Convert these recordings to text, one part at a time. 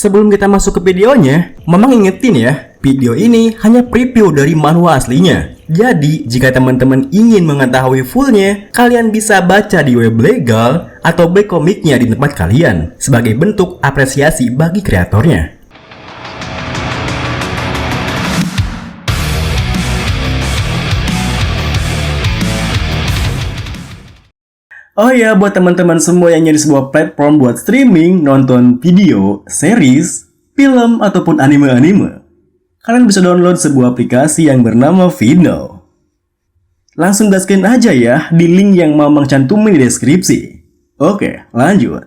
Sebelum kita masuk ke videonya, Mamang ingetin ya, video ini hanya preview dari manhwa aslinya. Jadi, jika teman-teman ingin mengetahui fullnya, kalian bisa baca di web legal atau back komiknya di tempat kalian sebagai bentuk apresiasi bagi kreatornya. Oh ya, buat teman-teman semua yang nyari sebuah platform buat streaming, nonton video, series, film, ataupun anime-anime, kalian bisa download sebuah aplikasi yang bernama Vino. Langsung gaskin aja ya di link yang Mamang cantumin di deskripsi. Oke, lanjut.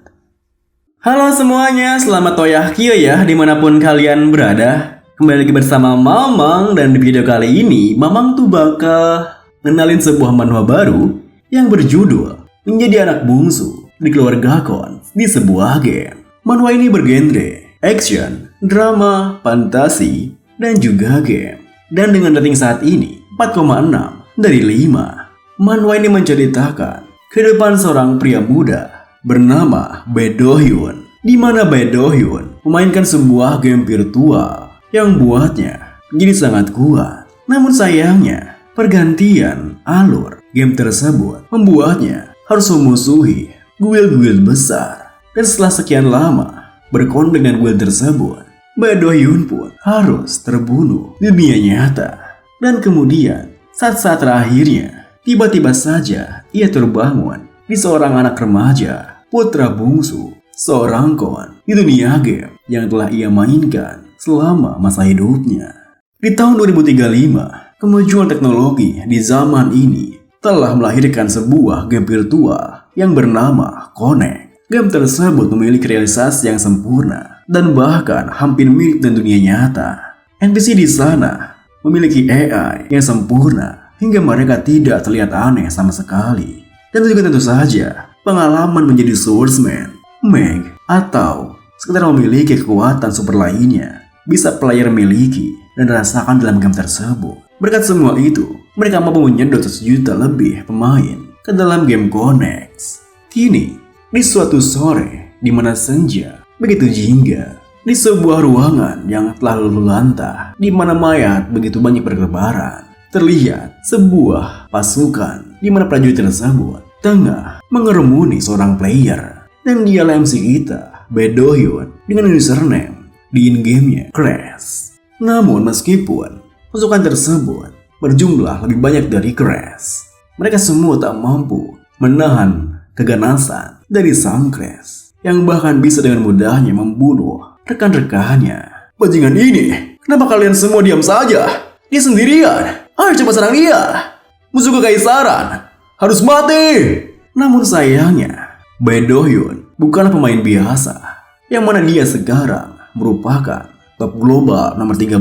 Halo semuanya, selamat toyahkio ya dimanapun kalian berada. Kembali lagi bersama Mamang, dan di video kali ini Mamang tuh bakal ngenalin sebuah manhwa baru yang berjudul Menjadi Anak Bungsu di Keluarga Kon di sebuah game. Manhwa ini bergenre action, drama, fantasi, dan juga game. Dan dengan rating saat ini 4,6 dari 5. Manhwa ini menceritakan kehidupan seorang pria muda bernama Bae Do Hyun, di mana Bae Do Hyun memainkan sebuah game virtual yang buatnya menjadi sangat kuat. Namun sayangnya, pergantian alur game tersebut membuatnya harus memusuhi guild-guild besar. Dan setelah sekian lama berkonflik dengan guild tersebut, Bae Do Hyun pun harus terbunuh di dunia nyata. Dan kemudian saat-saat terakhirnya, tiba-tiba saja ia terbangun di seorang anak remaja, putra bungsu seorang kon di dunia game yang telah ia mainkan selama masa hidupnya. Di tahun 2035, kemajuan teknologi di zaman ini telah melahirkan sebuah game virtual yang bernama Connect. Game tersebut memiliki realisasi yang sempurna dan bahkan hampir mirip dengan dunia nyata. NPC di sana memiliki AI yang sempurna hingga mereka tidak terlihat aneh sama sekali. Dan juga tentu saja pengalaman menjadi swordsman, mage, atau sekedar memiliki kekuatan super lainnya bisa player miliki dan rasakan dalam game tersebut. Berkat semua itu, mereka mampu menyedot 1 juta lebih pemain ke dalam game Connect. Kini, di suatu sore di mana senja begitu jingga, di sebuah ruangan yang telah luluh lantah, di mana mayat begitu banyak berkeliaran, terlihat sebuah pasukan di mana prajurit tersebut tengah mengerumuni seorang player. Dan dialah MC kita, Bae Do Hyun, dengan username di in-game-nya Crash. Namun meskipun pasukan tersebut berjumlah lebih banyak dari Crash, mereka semua tak mampu menahan keganasan dari sang Crash yang bahkan bisa dengan mudahnya membunuh rekan-rekannya. Bajingan ini, kenapa kalian semua diam saja? Dia sendirian. Ayo coba serang dia. Musuh kekaisaran harus mati. Namun sayangnya, Bae Do Hyun bukanlah pemain biasa, yang mana dia sekarang merupakan top global nomor 13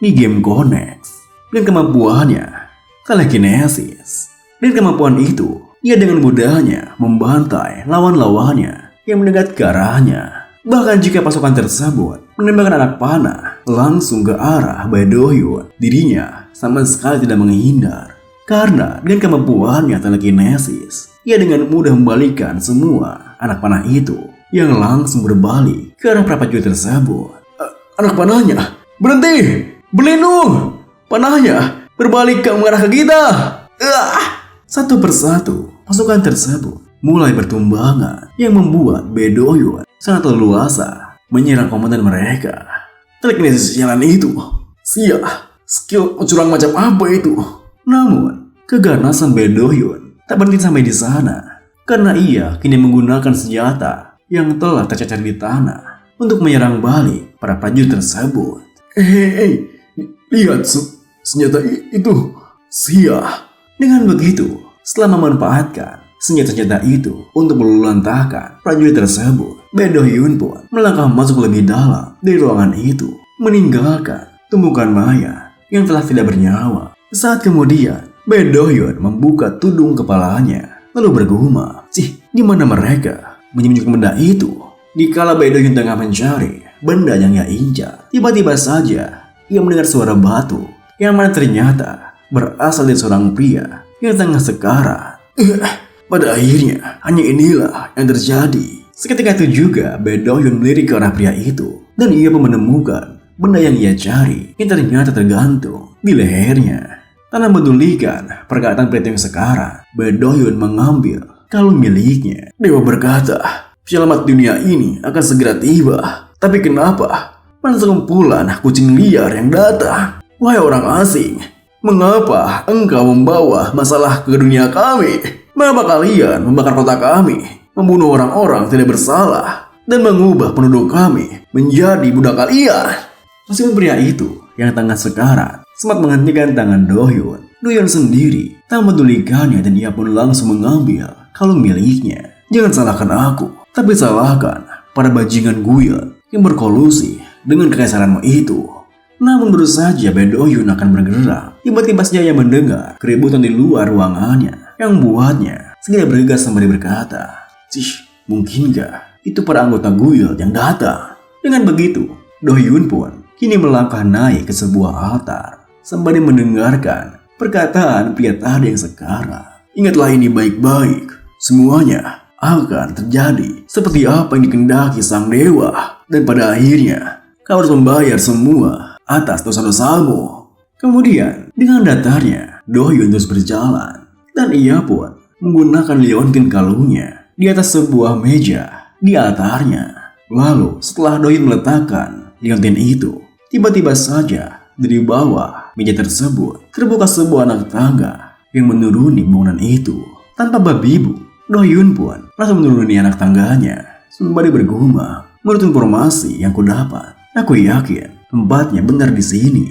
di game Connect. Dan kemampuannya telekinesis. Dan kemampuan itu, ia dengan mudahnya membantai lawan-lawannya yang mendekat ke arahnya. Bahkan jika pasukan tersebut menembakkan anak panah langsung ke arah Bae Do Hyun, dirinya sama sekali tidak menghindar. Karena dengan kemampuannya telekinesis, ia dengan mudah membalikkan semua anak panah itu yang langsung berbalik ke arah para prajurit tersebut. Anak panahnya, berhenti! Berlindung! Panahnya berbalik ke mengarah ke kita! Satu persatu, pasukan tersebut mulai bertumbangan yang membuat Bae Do Hyun sangat leluasa menyerang komandan mereka. Telekinesis jalan itu, skill curang macam apa itu? Namun, keganasan Bae Do Hyun tak berhenti sampai di sana, karena ia kini menggunakan senjata yang telah tercecer di tanah untuk menyerang balik para prajurit tersebut. Hei, lihat senjata itu. Dengan begitu, setelah memanfaatkan senjata-senjata itu untuk meluluhlantahkan prajurit tersebut, Bae Do Hyun pun melangkah masuk lebih dalam dari ruangan itu, meninggalkan tumpukan mayat yang telah tidak bernyawa. Saat kemudian, Bae Do Hyun membuka tudung kepalanya, lalu bergumam, di mana mereka menyembunyikan benda itu? Dikala Bae Do Hyun tengah mencari benda yang ia incar, tiba-tiba saja ia mendengar suara batu yang mana ternyata berasal dari seorang pria yang tengah sekarat. Pada akhirnya, hanya inilah yang terjadi. Seketika itu juga Bae Do Hyun melirik ke arah pria itu Dan ia pun menemukan benda yang ia cari yang ternyata tergantung di lehernya. Tanpa memedulikan perkataan pria yang sekarang, Baekdohyun mengambil kalung miliknya. Dewa berkata, "Selamat dunia ini akan segera tiba. Tapi kenapa? Mana sekumpulan kucing liar yang datang? Wahai orang asing, mengapa engkau membawa masalah ke dunia kami? Mengapa kalian membakar kota kami, membunuh orang-orang tidak bersalah, dan mengubah penduduk kami menjadi budak kalian?" Meskipun pria itu yang tengah sekarat sempat menghentikan tangan Dohyun, Dohyun sendiri tak memedulikannya dan ia pun langsung mengambil kalung miliknya. Jangan salahkan aku, tapi salahkan para bajingan Guild yang berkolusi dengan kekaisaranmu itu. Namun baru saja Baekdohyun akan bergerak, tiba-tiba saja ia mendengar keributan di luar ruangannya yang membuatnya segera bergegas sembari berkata, mungkinkah itu para anggota Guild yang datang? Dengan begitu, Dohyun pun kini melangkah naik ke sebuah altar sembari mendengarkan perkataan pria tadi yang sekarang. Ingatlah ini baik-baik, semuanya akan terjadi seperti apa yang dikehendaki sang dewa, dan pada akhirnya kau harus membayar semua atas dosa-dosamu. Kemudian dengan datarnya Dohyun terus berjalan dan ia pun menggunakan liontin kalungnya di atas sebuah meja di altarnya. Lalu setelah Dohyun meletakkan liontin itu, tiba-tiba saja dari bawah meja tersebut terbuka sebuah anak tangga yang menuruni bangunan itu. Tanpa babi ibu, Dohyun pun langsung menuruni anak tangganya sembari bergumam, "Menurut informasi yang kudapat, aku yakin tempatnya benar di sini."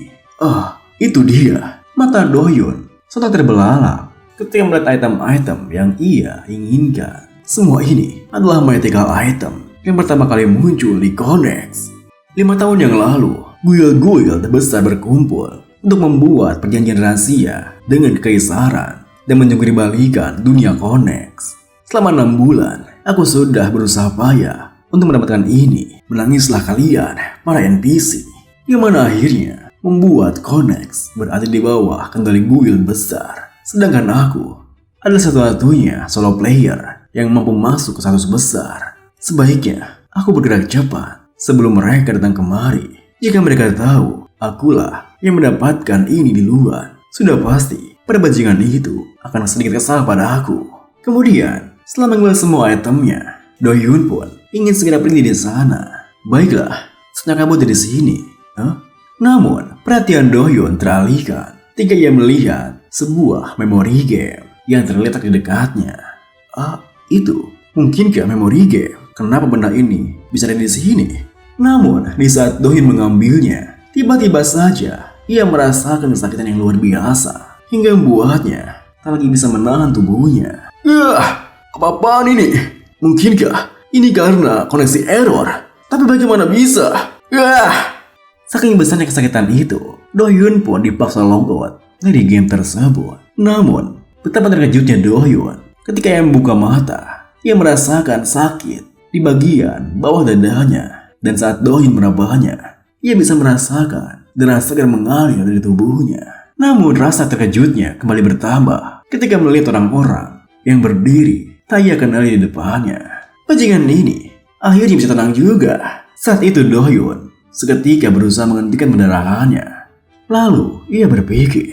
Itu dia. Mata Dohyun sontak terbelalak ketika melihat item-item yang ia inginkan. Semua ini adalah mythical item yang pertama kali muncul di Connect. 5 tahun yang lalu, Guild-Guild besar berkumpul untuk membuat perjanjian rahasia dengan kekaisaran dan menjungkiri balikan dunia Connect. Selama 6 bulan, aku sudah berusaha payah untuk mendapatkan ini. Menangislah kalian, para NPC, yang mana akhirnya membuat Connect berada di bawah kendali Guild besar. Sedangkan aku adalah satu-satunya solo player yang mampu masuk ke status besar. Sebaiknya aku bergerak cepat sebelum mereka datang kemari. Jika mereka tahu akulah yang mendapatkan ini di luar, sudah pasti pada bajingan itu akan sedikit kesal pada aku. Kemudian setelah mengambil semua itemnya, Dohyun pun ingin segera pergi di sana. Baiklah, saatnya kamu dari sini. Namun perhatian Dohyun teralihkan ketika ia melihat sebuah memory game yang terletak di dekatnya. Itu mungkinkah memory game? Kenapa benda ini bisa ada di sini? Namun di saat Dohyun mengambilnya, tiba-tiba saja ia merasakan kesakitan yang luar biasa hingga membuatnya tak lagi bisa menahan tubuhnya. Apa-apaan ini? Mungkinkah ini karena koneksi error? Tapi bagaimana bisa? Saking besarnya kesakitan itu, Dohyun pun dipaksa logout dari game tersebut. Namun betapa terkejutnya Dohyun ketika ia membuka mata. Ia merasakan sakit di bagian bawah dadanya. Dan saat Dohyun merabahnya, ia bisa merasakan darah segar mengalir dari tubuhnya. Namun rasa terkejutnya kembali bertambah ketika melihat orang-orang yang berdiri tak ia kenali di depannya. Bajingan ini akhirnya bisa tenang juga. Saat itu Dohyun seketika berusaha menghentikan pendarahannya. Lalu ia berpikir,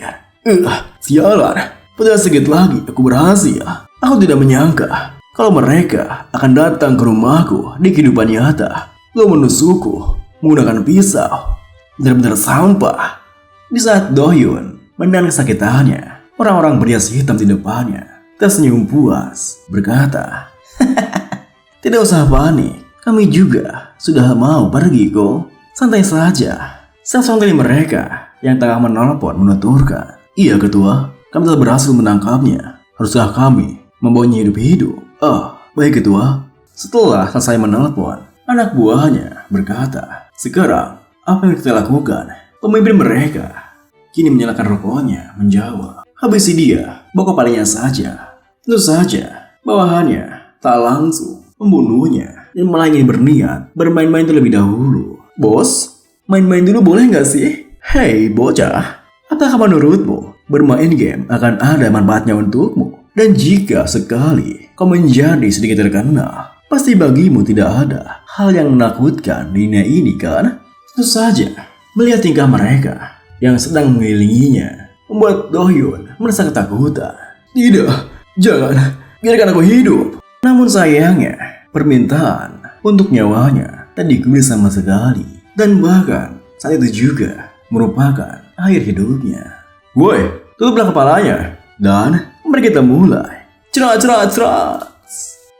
sialan, padahal sedikit lagi aku berhasil. Aku tidak menyangka kalau mereka akan datang ke rumahku di kehidupan nyata. Lalu menusukku menggunakan pisau. Benar-benar sampah. Di saat Dohyun menahan kesakitannya, orang-orang berias hitam di depannya tersenyum puas berkata, "Tidak usah panik, kami juga sudah mau pergi kok. Santai saja." Salah seorang dari mereka yang tengah menelpon menuturkan, "Iya ketua, kami telah berhasil menangkapnya. Haruskah kami membawanya hidup-hidup?" Baik ketua." Setelah selesai menelpon, anak buahnya berkata, "Sekarang apa yang kita lakukan?" Pemimpin mereka kini menyalakan rokoknya menjawab, "Habisi dia, bawa kepalanya saja." Tentu saja bawahannya tak langsung membunuhnya dan malah ingin berniat bermain-main terlebih dahulu. "Bos, main-main dulu boleh nggak sih?" "Hei bocah, apakah menurutmu bermain game akan ada manfaatnya untukmu? Dan jika sekali kau menjadi sedikit terkenal, Pasti bagimu tidak ada hal yang menakutkan di dunia ini kan? Tentu saja, melihat tingkah mereka yang sedang mengelilinginya membuat Do-hyun merasa ketakutan. Tidak, jangan, biarkan aku hidup. Namun sayangnya, permintaan untuk nyawanya tak digubris sama sekali. Dan bahkan saat itu juga merupakan akhir hidupnya. Woi, tutuplah kepalanya. Dan mari kita mulai. Cerat.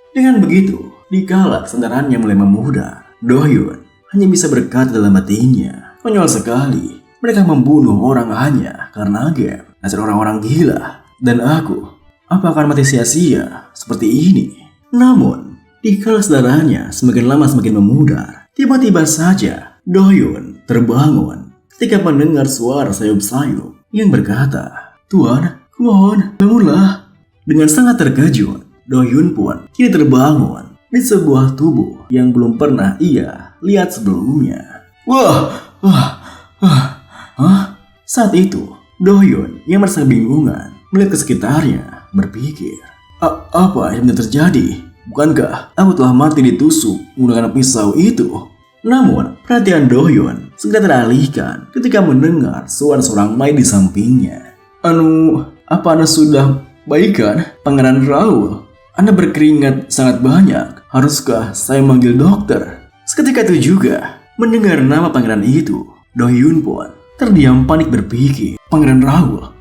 Dengan begitu, dikala kesadarannya mulai memudar, Do-hyun hanya bisa berkata dalam hatinya, konyol sekali. Mereka membunuh orang hanya karena game. Dasar orang-orang gila. Dan aku, apa akan mati sia-sia seperti ini? Namun, dikala kesadarannya semakin lama semakin memudar, tiba-tiba saja Do-hyun terbangun ketika mendengar suara sayup-sayup yang berkata, Tuan, mohon, bangunlah. Dengan sangat terkejut, Do-hyun pun kini terbangun di sebuah tubuh yang belum pernah ia lihat sebelumnya. Saat itu, Do-hyun yang merasa kebingungan melihat ke sekitarnya, berpikir, apa yang terjadi? Bukankah aku telah mati ditusuk menggunakan pisau itu? Namun, perhatian Do-hyun segera teralihkan ketika mendengar suara seorang Mai di sampingnya. Apa Anda sudah baikan, Pangeran Raul? Anda berkeringat sangat banyak. Haruskah saya manggil dokter? Seketika itu juga, mendengar nama pangeran itu, Do-hyun pun terdiam panik berpikir, Pangeran Raul?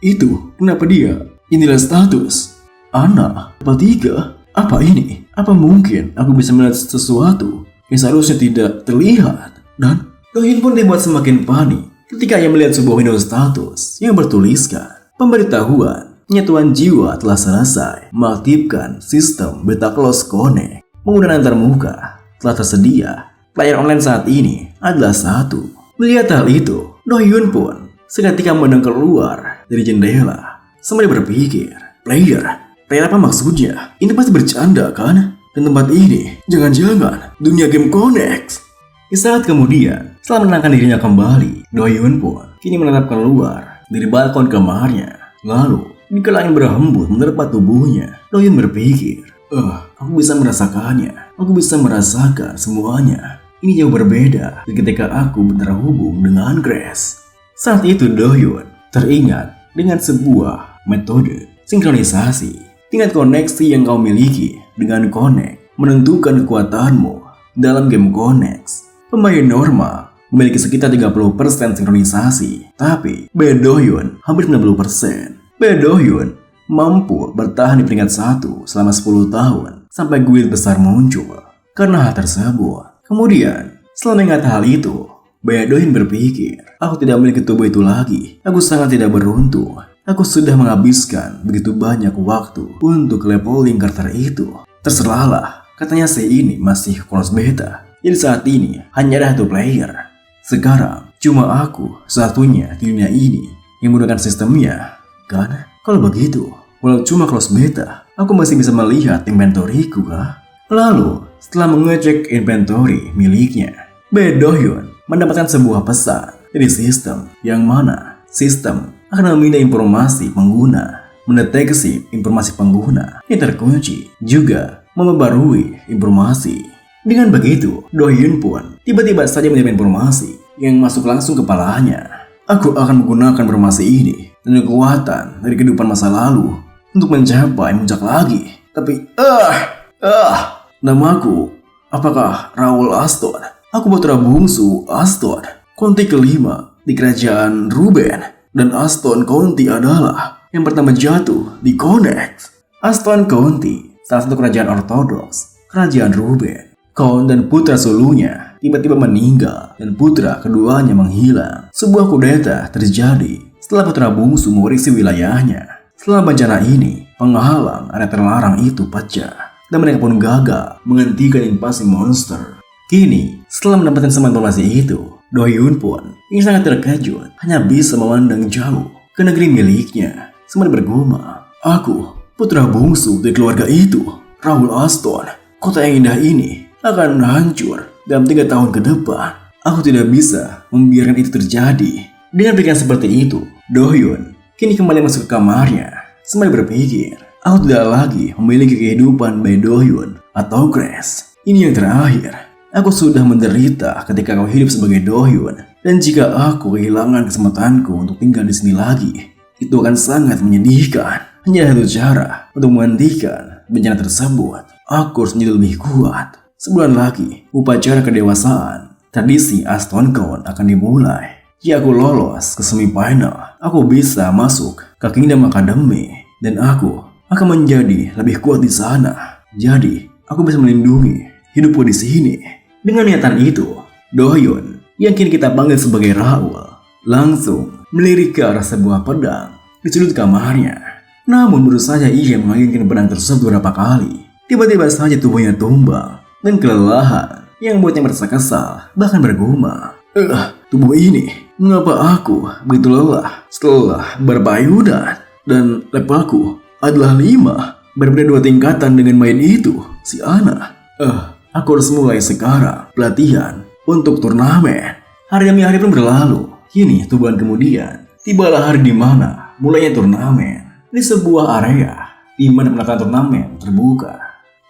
Itu, kenapa dia? Inilah status Ana, apa 3? Apa ini? Apa mungkin aku bisa melihat sesuatu yang seharusnya tidak terlihat? Dan Do-hyun pun dibuat semakin panik ketika ia melihat sebuah window status yang bertuliskan pemberitahuan penyatuan jiwa telah selesai, mengaktifkan sistem Beta Close Connect. Penggunaan antarmuka telah tersedia. Player online saat ini adalah 1. Melihat hal itu, Do-hyun pun seketika mendengar keluar dari jendela. Sembari berpikir, player apa maksudnya? Ini pasti bercanda kan? Dan tempat ini, jangan-jangan dunia game Connect. Di saat kemudian, setelah menenangkan dirinya kembali, Do-hyun pun kini menatap keluar dari balkon kamarnya. Lalu, dikala angin berhembus menerpa tubuhnya, Do-hyun berpikir, aku bisa merasakannya. Aku bisa merasakan semuanya. Ini jauh berbeda dari ketika aku terhubung dengan Grace. Saat itu Do-hyun teringat dengan sebuah metode sinkronisasi. Tingkat koneksi yang kau miliki dengan Connect menentukan kekuatanmu dalam game Connect. Pemain normal memiliki sekitar 30% sinkronisasi, tapi Do-hyun hampir 90%. Do-hyun mampu bertahan di peringkat 1 selama 10 tahun sampai guild besar muncul. Karena hal tersebut, kemudian setelah mengingat hal itu, Do-hyun berpikir, aku tidak memiliki tubuh itu lagi. Aku sangat tidak beruntung. Aku sudah menghabiskan begitu banyak waktu untuk leveling karakter itu. Terserahlah, katanya si ini masih close beta. Jadi saat ini hanya ada 1 player. Sekarang cuma aku satunya di dunia ini yang menggunakan sistemnya. Kan? Kalau begitu, walau cuma close beta, aku masih bisa melihat inventoriku kah? Lalu, setelah mengecek inventory miliknya, Do-hyun mendapatkan sebuah pesan dari sistem yang mana sistem akan meminta informasi pengguna, mendeteksi informasi pengguna yang terkunci, juga memperbarui informasi. Dengan begitu, Do-hyun pun tiba-tiba saja menerima informasi yang masuk langsung ke kepalanya. Aku akan menggunakan informasi ini dan kekuatan dari kehidupan masa lalu untuk mencapai puncak lagi. Tapi, namaku, apakah Raul Aston? Aku putra bungsu Aston, County kelima di kerajaan Ruben. Dan Aston County adalah yang pertama jatuh di Connect. Aston County, salah satu kerajaan ortodoks, kerajaan Ruben. Count dan putra sulungnya tiba-tiba meninggal dan putra keduanya menghilang. Sebuah kudeta terjadi setelah putra bungsu mewarisi wilayahnya. Setelah bencana ini, penghalang area terlarang itu pecah dan mereka pun gagal menghentikan invasi monster. Kini, setelah mendapatkan semua informasi itu, Do-hyun pun yang sangat terkejut hanya bisa memandang jauh ke negeri miliknya sembari bergumam, aku putra bungsu dari keluarga itu, Raul Aston. Kota yang indah ini akan hancur dalam 3 tahun ke depan. Aku tidak bisa membiarkan itu terjadi. Dengan pikiran seperti itu, Do-hyun kini kembali masuk ke kamarnya sembari berpikir, aku tidak lagi memiliki kehidupan by Do-hyun atau Grace. Ini yang terakhir. Aku sudah menderita ketika kau hidup sebagai Do-hyun. Dan jika aku kehilangan kesempatanku untuk tinggal di sini lagi, itu akan sangat menyedihkan. Hanya satu cara untuk menghentikan bencana tersebut. Aku harus menjadi lebih kuat. Sebulan lagi, upacara kedewasaan tradisi Aston Count akan dimulai. Jika aku lolos ke semifinal, aku bisa masuk ke Kingdom Academy. Dan aku akan menjadi lebih kuat di sana. Jadi, aku bisa melindungi hidupku di sini. Dengan niatan itu, Do-hyun, yang kini kita panggil sebagai Raul, langsung melirik ke arah sebuah pedang di sudut kamarnya. Namun baru saja ia mengaitkan pedang tersebut beberapa kali, tiba-tiba saja tubuhnya tumbang dan kelelahan yang membuatnya merasa kesal, bahkan bergumam. Tubuh ini, mengapa aku begitu lelah setelah berpayudan? Dan levelku adalah 5, berbeda 2 tingkatan dengan main itu, si Ana. Aku harus mulai sekarang pelatihan untuk turnamen. Hari demi hari pun berlalu. Kini 1 bulan kemudian, tibalah hari di mana mulainya turnamen. Di sebuah area di mana penataran turnamen terbuka,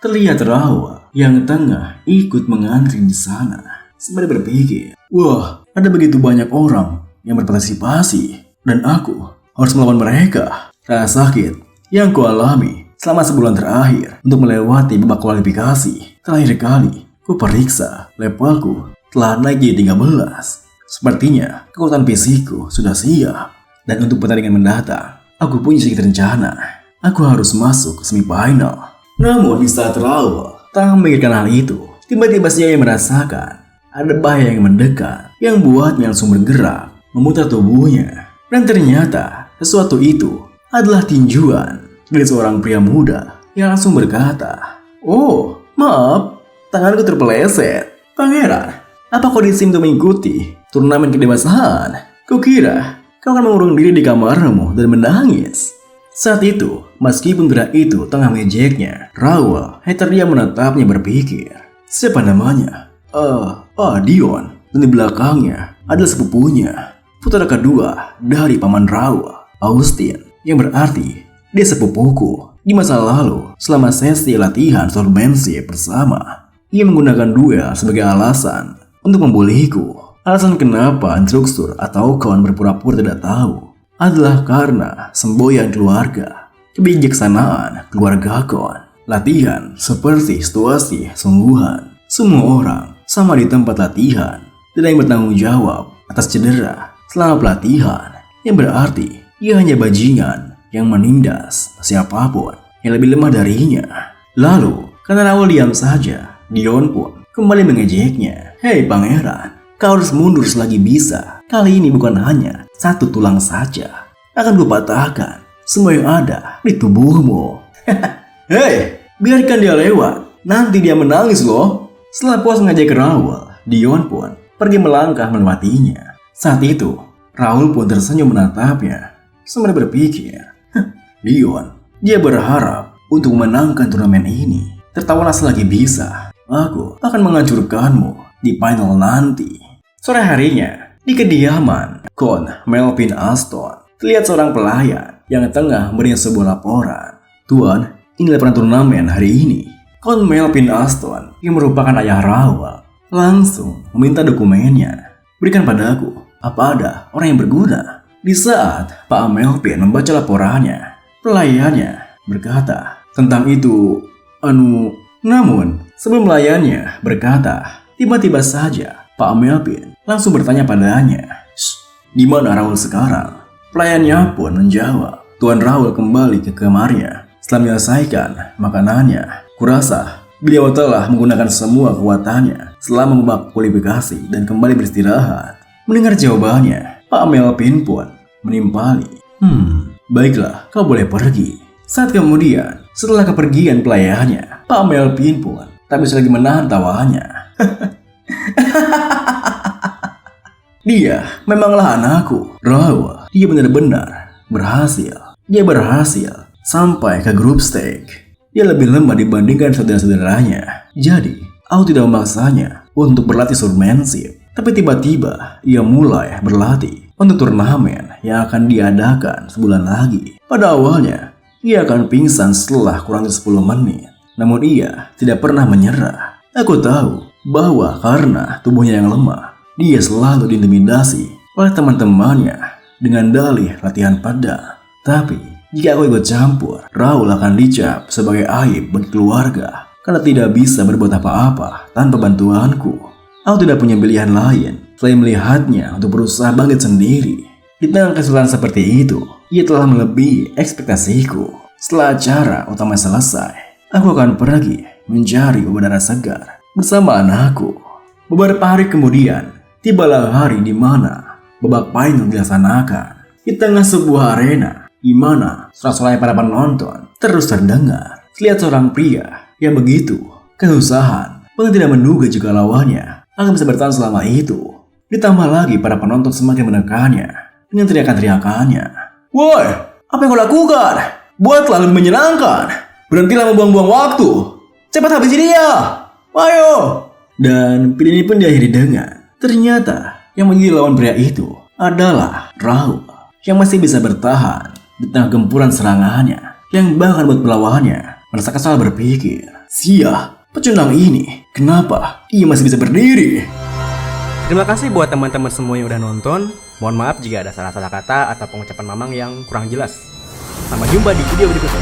terlihat Raul yang tengah ikut mengantri di sana. Sembari berpikir, wah, ada begitu banyak orang yang berpartisipasi dan aku harus melawan mereka. Rasa sakit yang kualami selama sebulan terakhir untuk melewati babak kualifikasi. Terakhir kali ku periksa, levelku telah naik jadi 13. Sepertinya kekuatan fisikku sudah siap. Dan untuk pertandingan mendatang, aku punya sedikit rencana. Aku harus masuk ke semifinal. Namun di saat Raul tengah memikirkan hal itu, tiba-tiba ia merasakan ada bahaya yang mendekat yang buatnya langsung bergerak, memutar tubuhnya. Dan ternyata sesuatu itu adalah tinjuan dari seorang pria muda yang langsung berkata, "Oh, maaf, tanganku terpeleset. Pangeran, apa kau di sini untuk mengikuti turnamen kedewasaan? Kukira kau akan mengurung diri di kamarmu dan menangis." Saat itu, meskipun pria itu tengah mengejeknya, Raul hanya terdiam menatapnya berpikir, siapa namanya? Dion. Dan di belakangnya adalah sepupunya, putra kedua dari paman Raul, Austin, yang berarti dia sepupuku. Di masa lalu, selama sesi latihan swordmanship bersama, ia menggunakan duel sebagai alasan untuk membuliku. Alasan kenapa instruktur atau kawan berpura-pura tidak tahu adalah karena semboyan keluarga, kebijaksanaan keluarga kawan, latihan seperti situasi sungguhan. Semua orang sama di tempat latihan, dan yang bertanggung jawab atas cedera selama pelatihan, yang berarti ia hanya bajingan yang menindas siapapun yang lebih lemah darinya. Lalu, karena Raul diam saja, Dion pun kembali mengejeknya. Hei pangeran, kau harus mundur selagi bisa. Kali ini bukan hanya 1 tulang saja, akan kupatahkan semua yang ada di tubuhmu. Hei, biarkan dia lewat, nanti dia menangis loh. Setelah puas mengejek Raul, Dion pun pergi melangkah melewatinya. Saat itu, Raul pun tersenyum menatapnya, sembari berpikir, Dion, dia berharap untuk memenangkan turnamen ini. Tertawalah selagi bisa, aku akan menghancurkanmu di final nanti. Sore harinya, di kediaman Kon Melvin Aston, terlihat seorang pelayan yang tengah memberikan sebuah laporan. Tuan, ini laporan turnamen hari ini. Kon Melvin Aston, yang merupakan ayah Raul, langsung meminta dokumennya. Berikan padaku, apa ada orang yang berguna? Di saat Pak Melvin membaca laporannya, pelayannya berkata tentang itu, namun sebelum pelayannya berkata, tiba-tiba saja Pak Melvin langsung bertanya padanya, di mana Raul sekarang? Pelayannya pun menjawab, Tuan Raul kembali ke kamarnya setelah menyelesaikan makanannya. Kurasa beliau telah menggunakan semua kekuatannya selama babak kualifikasi dan kembali beristirahat. Mendengar jawabannya, Pak Melvin pun menimpali. Baiklah, kau boleh pergi. Saat kemudian, setelah kepergian pelayannya, Pak Melvin pun tak bisa lagi menahan tawanya. Dia memanglah anakku, Raul. Dia benar-benar berhasil. Dia berhasil sampai ke grup stage. Dia lebih lemah dibandingkan saudara-saudaranya. Jadi, aku tidak memaksanya untuk berlatih swordmanship. Tapi tiba-tiba, ia mulai berlatih untuk turnamen yang akan diadakan sebulan lagi. Pada awalnya, ia akan pingsan setelah kurang dari 10 menit. namun ia tidak pernah menyerah. Aku tahu bahwa karena tubuhnya yang lemah, dia selalu diintimidasi oleh teman-temannya dengan dalih latihan pedang. Tapi jika aku ikut campur, Raul akan dicap sebagai aib bagi keluarga karena tidak bisa berbuat apa-apa tanpa bantuanku. Aku tidak punya pilihan lain selain melihatnya untuk berusaha bangkit sendiri. Di tengah kesulitan seperti itu, ia telah melebihi ekspektasiku. Setelah acara utama selesai, aku akan pergi mencari udara segar bersama anakku. Beberapa hari kemudian, tibalah hari di mana babak final dilaksanakan. Di tengah sebuah arena, di mana sorak-sorai para penonton terus terdengar. Lihat seorang pria yang begitu kesusahan, bahkan tidak menduga jika lawannya akan bisa bertahan selama itu. Ditambah lagi para penonton semakin menekannya dengan teriakan-teriakannya. Woi, apa yang kau lakukan? Buatlah lebih menyenangkan. Berhentilah membuang-buang waktu. Cepat habisi dia. Ayo. Dan video ini pun diakhiri dengan ternyata yang menjadi lawan pria itu adalah Raul yang masih bisa bertahan di tengah gempuran serangannya, yang bahkan buat pelawannya merasa kesal berpikir, sia, pecundang ini, kenapa ia masih bisa berdiri? Terima kasih buat teman-teman semua yang udah nonton. Mohon maaf jika ada salah-salah kata atau pengucapan Mamang yang kurang jelas. Sampai jumpa di video berikutnya.